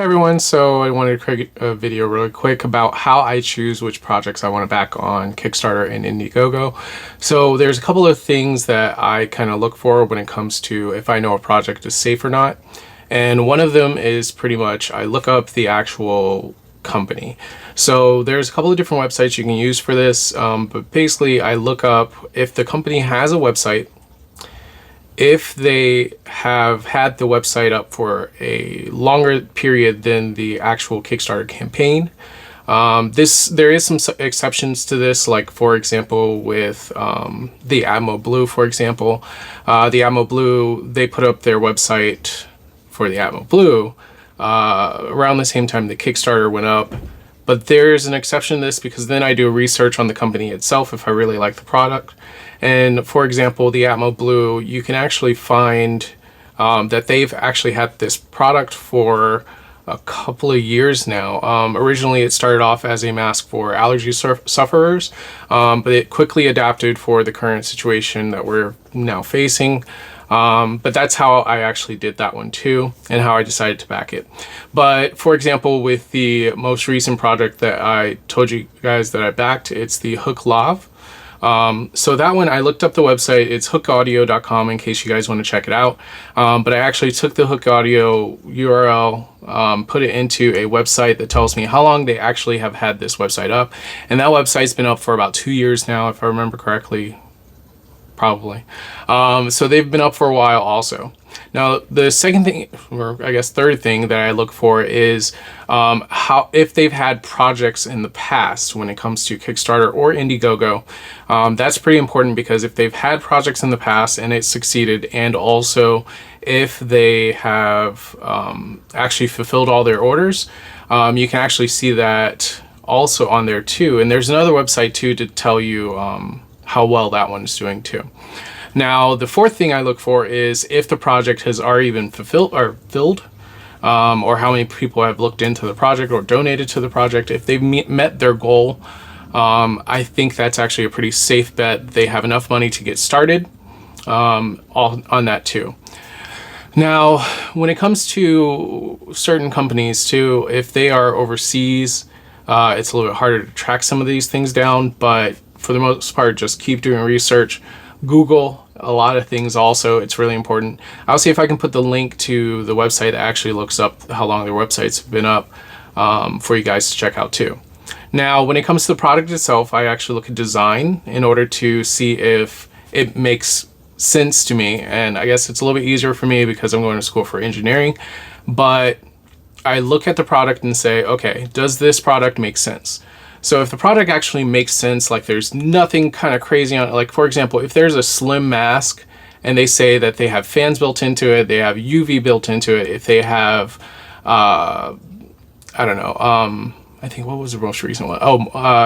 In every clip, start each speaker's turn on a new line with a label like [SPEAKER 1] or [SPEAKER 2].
[SPEAKER 1] Hey everyone, so I wanted to create a video really quick about how I choose which projects I want to back on Kickstarter and Indiegogo. So there's a couple of things that I kind of look for when it comes to if I know a project is safe or not. And one of them is pretty much I look up the actual company. So there's a couple of different websites you can use for this, but basically I look up if the company has a website, if they have had the website up for a longer period than the actual Kickstarter campaign. There is some exceptions to this, like for example with the Atmoblue, for example. The Atmoblue, they put up their website for the Atmoblue around the same time the Kickstarter went up. But there's an exception to this because then I do research on the company itself if I really like the product. And for example, the Atmoblue, you can actually find that they've actually had this product for a couple of years now. Originally, it started off as a mask for allergy sufferers, but it quickly adapted for the current situation that we're now facing. But that's how I actually did that one too, and how I decided to back it. But for example, with the most recent project that I told you guys that I backed, it's the Hooke Lav. So that one, I looked up the website. It's hookeaudio.com in case you guys want to check it out. But I actually took the Hooke Audio URL, put it into a website that tells me how long they actually have had this website up. And that website's been up for about 2 years now, if I remember correctly. Probably. So they've been up for a while also. Now, the second thing, or I guess third thing that I look for is if they've had projects in the past when it comes to Kickstarter or Indiegogo. That's pretty important because if they've had projects in the past and it succeeded, and also if they have actually fulfilled all their orders, you can actually see that also on there too. And there's another website too to tell you how well that one is doing too. Now, the fourth thing I look for is if the project has already been filled, or how many people have looked into the project or donated to the project. If they've met their goal, I think that's actually a pretty safe bet. They have enough money to get started on that too. Now, when it comes to certain companies too, if they are overseas, it's a little bit harder to track some of these things down, but for the most part, just keep doing research. Google a lot of things also. It's really important. I'll see if I can put the link to the website that actually looks up how long their website's been up for you guys to check out too. Now, when it comes to the product itself, I actually look at design in order to see if it makes sense to me. And I guess it's a little bit easier for me because I'm going to school for engineering, but I look at the product and say, okay, does this product make sense? So if the product actually makes sense, like there's nothing kind of crazy on it, like for example, if there's a slim mask and they say that they have fans built into it, they have UV built into it, if they have, I don't know, I think what was the most recent one?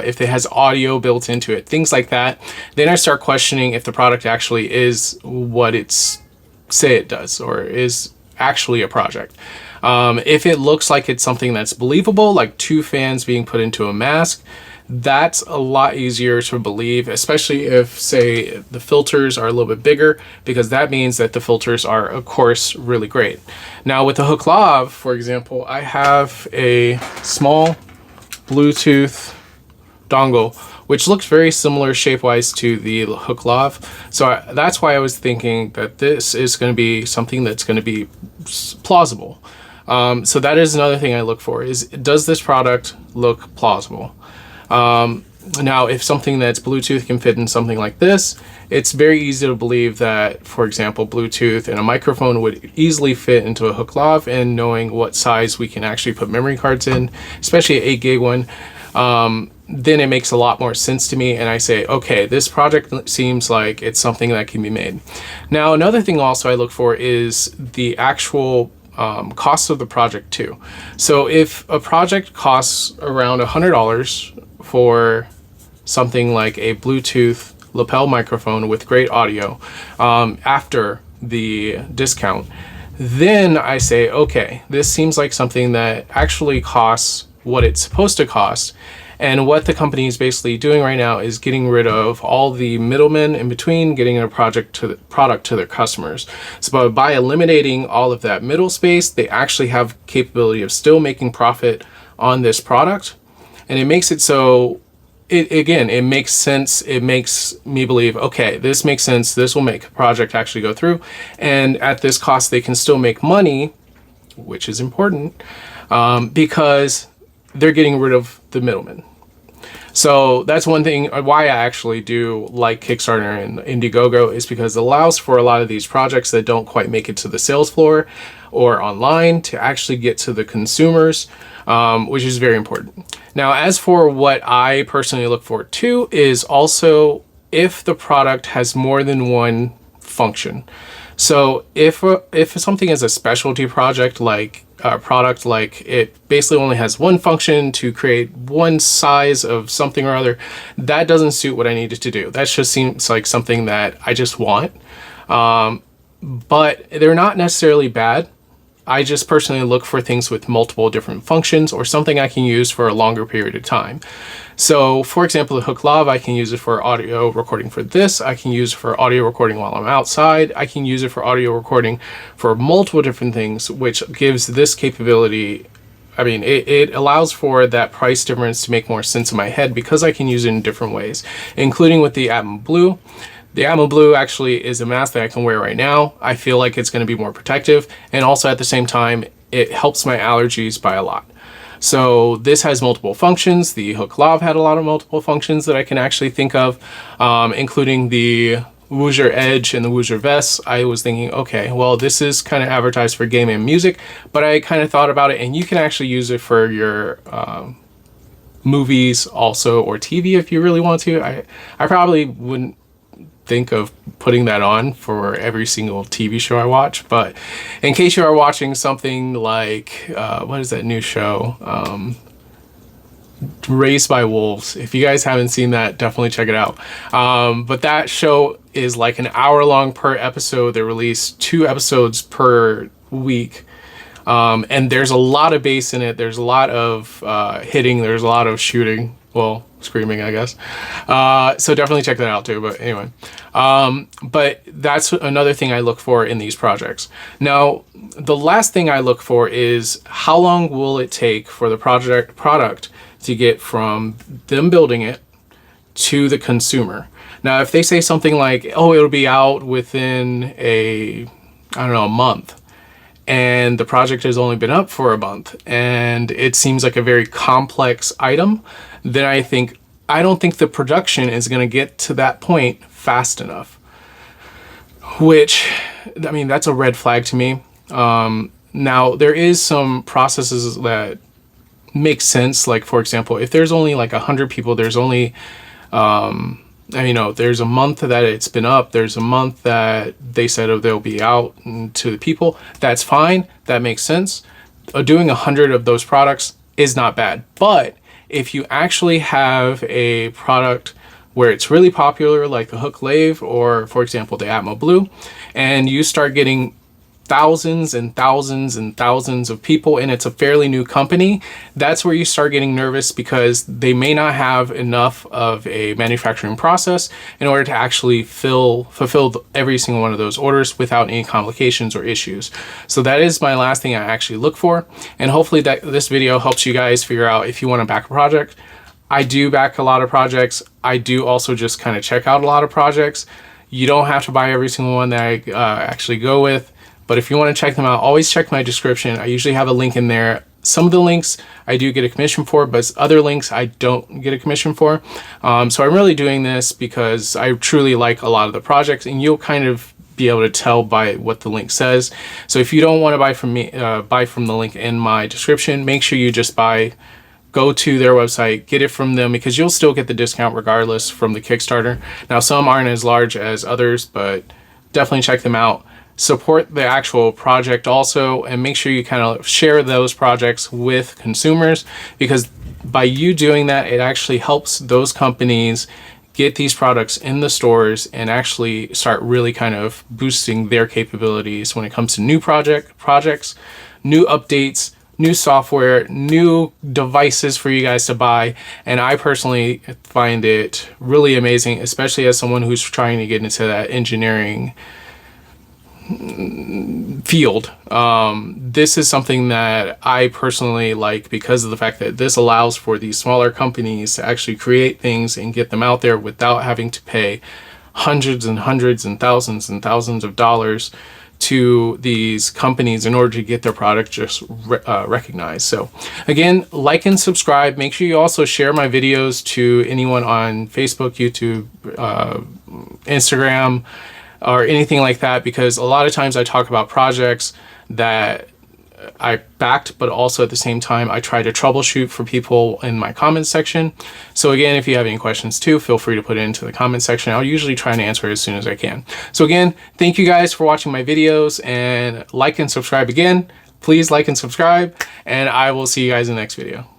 [SPEAKER 1] If it has audio built into it, things like that, then I start questioning if the product actually is what it's say it does or is actually a project. If it looks like it's something that's believable, like 2 fans being put into a mask, that's a lot easier to believe, especially if, say, the filters are a little bit bigger, because that means that the filters are, of course, really great. Now, with the Hooke Lav, for example, I have a small Bluetooth dongle, which looks very similar shape-wise to the Hooke Lav. So that's why I was thinking that this is going to be something that's going to be plausible. So that is another thing I look for is, does this product look plausible? Now, if something that's Bluetooth can fit in something like this, it's very easy to believe that, for example, Bluetooth and a microphone would easily fit into a Hooke Lav, and knowing what size we can actually put memory cards in, especially an 8 gig one, then it makes a lot more sense to me, and I say, okay, this project seems like it's something that can be made. Now, another thing also I look for is the actual cost of the project too. So if a project costs around $100 for something like a Bluetooth lapel microphone with great audio after the discount, then I say, okay, this seems like something that actually costs what it's supposed to cost. And what the company is basically doing right now is getting rid of all the middlemen in between getting a product to their customers. So by eliminating all of that middle space, they actually have capability of still making profit on this product. And it makes it so it makes sense. It makes me believe, okay, this makes sense. This will make a project actually go through. And at this cost, they can still make money, which is important, because they're getting rid of the middleman. So that's one thing why I actually do like Kickstarter and Indiegogo, is because it allows for a lot of these projects that don't quite make it to the sales floor or online to actually get to the consumers, which is very important. Now, as for what I personally look for too, is also if the product has more than one function. So if something is a specialty project, like a product, like it basically only has one function to create one size of something or other, that doesn't suit what I needed to do. That just seems like something that I just want. But they're not necessarily bad. I just personally look for things with multiple different functions or something I can use for a longer period of time. So for example, the Hooke Lav, I can use it for audio recording for this. I can use it for audio recording while I'm outside. I can use it for audio recording for multiple different things, which gives this capability. I mean, it allows for that price difference to make more sense in my head because I can use it in different ways, including with the Atmoblue. The Atmoblue actually is a mask that I can wear right now. I feel like it's going to be more protective, and also at the same time, it helps my allergies by a lot. So this has multiple functions. The Hooke Lav had a lot of multiple functions that I can actually think of, including the Woojer Edge and the Woojer Vest. I was thinking, okay, well, this is kind of advertised for game and music, but I kind of thought about it, and you can actually use it for your movies also, or TV if you really want to. I probably wouldn't think of putting that on for every single TV show I watch, but in case you are watching something like what is that new show, Raised by Wolves, if you guys haven't seen that, definitely check it out. But that show is like an hour long per episode. They release 2 episodes per week, and there's a lot of bass in it. There's a lot of hitting, there's a lot of shooting, well, screaming, I guess. So definitely check that out too. But anyway, but that's another thing I look for in these projects. Now, the last thing I look for is how long will it take for the product to get from them building it to the consumer. Now, if they say something like, oh, it'll be out within a month, and the project has only been up for a month, and it seems like a very complex item, then I don't think the production is going to get to that point fast enough. Which, I mean, that's a red flag to me. Now, there is some processes that make sense. Like, for example, if there's only like 100 people, there's only, there's a month that it's been up. There's a month that they said they'll be out to the people. That's fine. That makes sense. Doing 100 of those products is not bad. But if you actually have a product where it's really popular, like the Hooke Lav, or for example, the Atmoblue, and you start getting thousands and thousands and thousands of people, and it's a fairly new company, that's where you start getting nervous, because they may not have enough of a manufacturing process in order to actually fulfill every single one of those orders without any complications or issues. So that is my last thing I actually look for, and hopefully that this video helps you guys figure out if you want to back a project. I do back a lot of projects. I do also just kind of check out a lot of projects. You don't have to buy every single one that I actually go with. But if you want to check them out, always check my description. I usually have a link in there. Some of the links I do get a commission for, but other links I don't get a commission for. So I'm really doing this because I truly like a lot of the projects, and you'll kind of be able to tell by what the link says. So if you don't want to buy from me, buy from the link in my description, make sure you just go to their website, get it from them, because you'll still get the discount regardless from the Kickstarter. Now, some aren't as large as others, but definitely check them out. Support the actual project also, and make sure you kind of share those projects with consumers, because by you doing that, it actually helps those companies get these products in the stores and actually start really kind of boosting their capabilities when it comes to new projects, new updates, new software, new devices for you guys to buy. And I personally find it really amazing, especially as someone who's trying to get into that engineering field. This is something that I personally like because of the fact that this allows for these smaller companies to actually create things and get them out there without having to pay hundreds and hundreds and thousands of dollars to these companies in order to get their product just recognized. So again, like and subscribe. Make sure you also share my videos to anyone on Facebook, YouTube, Instagram, or anything like that, because a lot of times I talk about projects that I backed, but also at the same time I try to troubleshoot for people in my comments section. So again, if you have any questions too, feel free to put it into the comment section. I'll usually try and answer as soon as I can. So again, thank you guys for watching my videos, and like and subscribe again. Please like and subscribe, and I will see you guys in the next video.